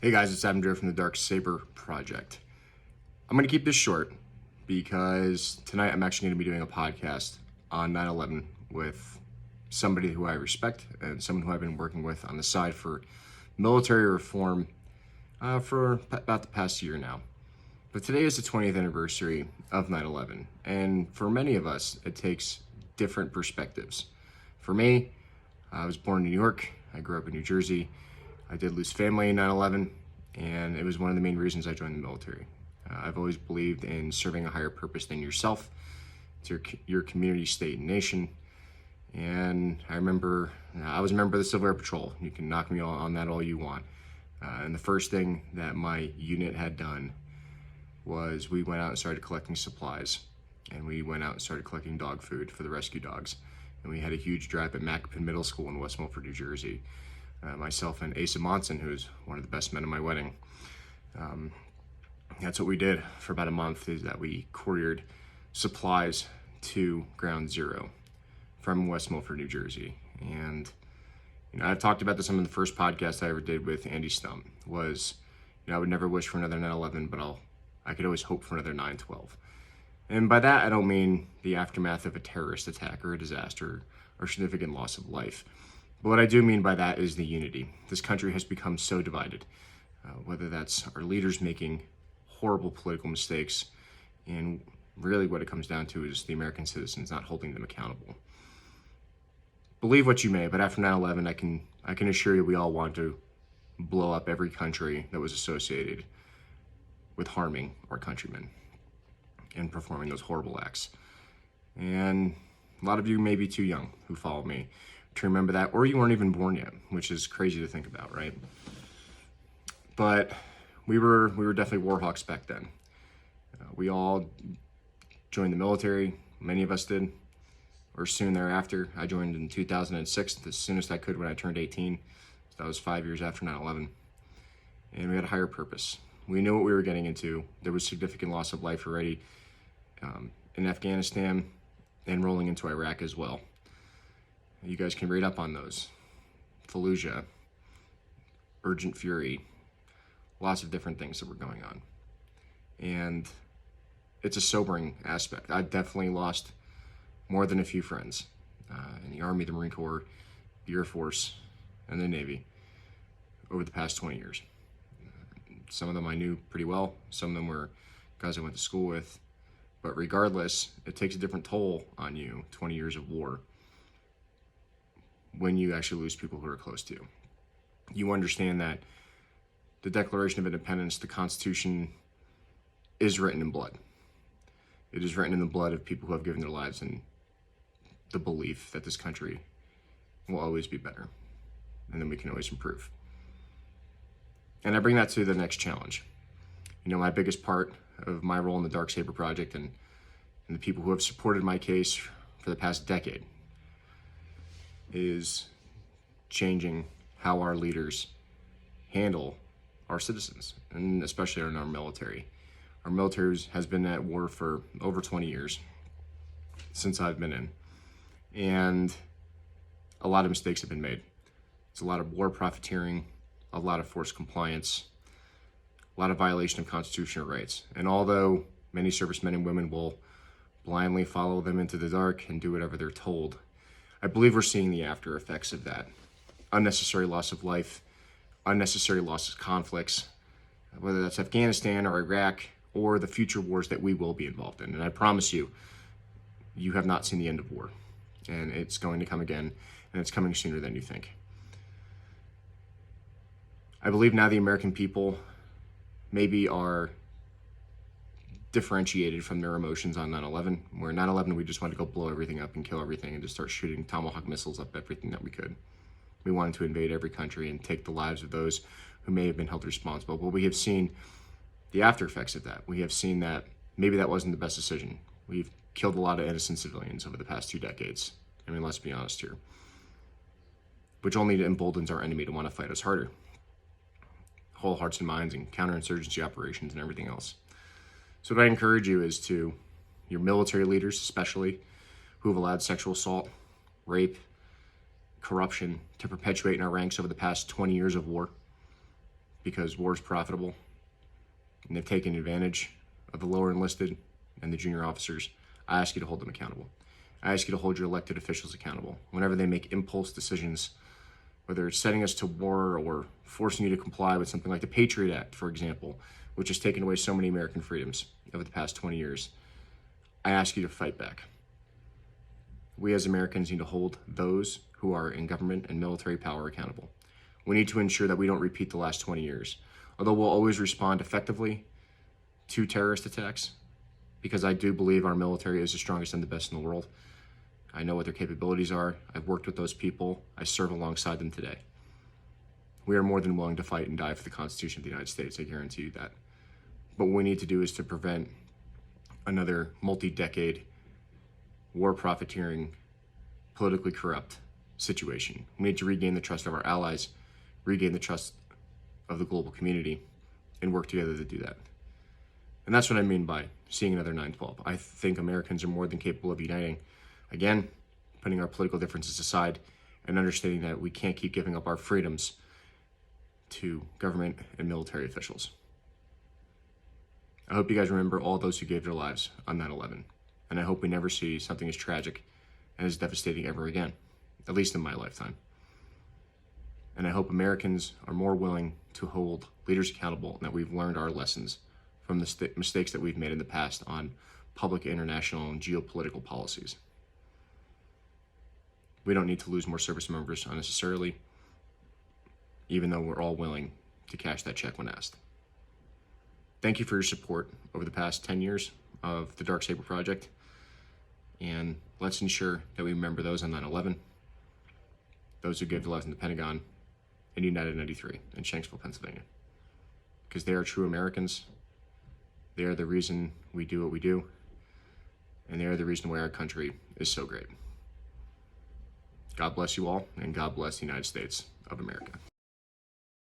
Hey guys, it's Sabre from the Sabre project. I'm going to keep this short because tonight I'm actually going to be doing a podcast on 9/11 with somebody who I respect and someone who I've been working with on the side for military reform for about the past year now. But today is the 20th anniversary of 9/11, and for many of us, it takes different perspectives. For me, I was born in New York. I grew up in New Jersey. I did lose family in 9/11, and it was one of the main reasons I joined the military. I've always believed in serving a higher purpose than yourself, to your community, state, and nation. And I was a member of the Civil Air Patrol. You can knock me on that all you want. And the first thing that my unit had done was we went out and started collecting supplies. And we went out and started collecting dog food for the rescue dogs. And we had a huge drive at Macapin Middle School in West Milford, New Jersey. Myself and Asa Monson, who was one of the best men at my wedding. That's what we did for about a month, is that we couriered supplies to Ground Zero from West Milford, New Jersey. And I've talked about this on the first podcast I ever did with Andy Stump, was I would never wish for another 9/11, but I could always hope for another 9/12. And by that, I don't mean the aftermath of a terrorist attack or a disaster or significant loss of life. But what I do mean by that is the unity. This country has become so divided, whether that's our leaders making horrible political mistakes, and really what it comes down to is the American citizens not holding them accountable. Believe what you may, but after 9/11, I can assure you we all want to blow up every country that was associated with harming our countrymen and performing those horrible acts. And a lot of you may be too young who follow me to remember that, or you weren't even born yet, which is crazy to think about, right? But we were definitely war hawks back then. We all joined the military. Many of us did, or soon thereafter. I joined in 2006, as soon as I could when I turned 18. So that was 5 years after 9/11. And we had a higher purpose. We knew what we were getting into. There was significant loss of life already in Afghanistan and rolling into Iraq as well. You guys can read up on those. Fallujah, Urgent Fury, lots of different things that were going on. And it's a sobering aspect. I definitely lost more than a few friends in the Army, the Marine Corps, the Air Force, and the Navy over the past 20 years. Some of them I knew pretty well. Some of them were guys I went to school with. But regardless, it takes a different toll on you, 20 years of war, when you actually lose people who are close to you. You understand that the Declaration of Independence, the Constitution, is written in blood. It is written in the blood of people who have given their lives in the belief that this country will always be better, and then we can always improve. And I bring that to the next challenge. My biggest part of my role in the Sabre project and the people who have supported my case for the past decade is changing how our leaders handle our citizens, and especially in our military. Our military has been at war for over 20 years since I've been in, and a lot of mistakes have been made. It's a lot of war profiteering, a lot of forced compliance, a lot of violation of constitutional rights. And although many servicemen and women will blindly follow them into the dark and do whatever they're told, I believe we're seeing the after effects of that. Unnecessary loss of life, unnecessary loss of conflicts, whether that's Afghanistan or Iraq or the future wars that we will be involved in. And I promise you, you have not seen the end of war. And it's going to come again, and it's coming sooner than you think. I believe now the American people maybe are differentiated from their emotions on 9/11, where 9/11 we just wanted to go blow everything up and kill everything and just start shooting Tomahawk missiles up everything that we could. We wanted to invade every country and take the lives of those who may have been held responsible. But we have seen the after effects of that. We have seen that maybe that wasn't the best decision. We've killed a lot of innocent civilians over the past 2 decades. I mean, let's be honest here. Which only emboldens our enemy to want to fight us harder. Whole hearts and minds and counterinsurgency operations and everything else. So what I encourage you is to your military leaders, especially, who have allowed sexual assault, rape, corruption to perpetuate in our ranks over the past 20 years of war. because war is profitable, and they've taken advantage of the lower enlisted and the junior officers, I ask you to hold them accountable. I ask you to hold your elected officials accountable whenever they make impulse decisions, whether it's setting us to war or forcing you to comply with something like the Patriot Act, for example, which has taken away so many American freedoms over the past 20 years. I ask you to fight back. We as Americans need to hold those who are in government and military power accountable. We need to ensure that we don't repeat the last 20 years. Although we'll always respond effectively to terrorist attacks, because I do believe our military is the strongest and the best in the world. I know what their capabilities are. I've worked with those people. I serve alongside them today. We are more than willing to fight and die for the Constitution of the United States, I guarantee you that. But what we need to do is to prevent another multi-decade war profiteering, politically corrupt situation. We need to regain the trust of our allies, regain the trust of the global community, and work together to do that. And that's what I mean by seeing another 9/12. I think Americans are more than capable of uniting. Again, putting our political differences aside and understanding that we can't keep giving up our freedoms to government and military officials. I hope you guys remember all those who gave their lives on 9/11. And I hope we never see something as tragic and as devastating ever again, at least in my lifetime. And I hope Americans are more willing to hold leaders accountable and that we've learned our lessons from the mistakes that we've made in the past on public, international, and geopolitical policies. We don't need to lose more service members unnecessarily, even though we're all willing to cash that check when asked. Thank you for your support over the past 10 years of the Dark Sabre Project. And let's ensure that we remember those on 9/11, those who gave their lives in the Pentagon, in United 93 in Shanksville, Pennsylvania. Because they are true Americans. They are the reason we do what we do. And they are the reason why our country is so great. God bless you all, and God bless the United States of America.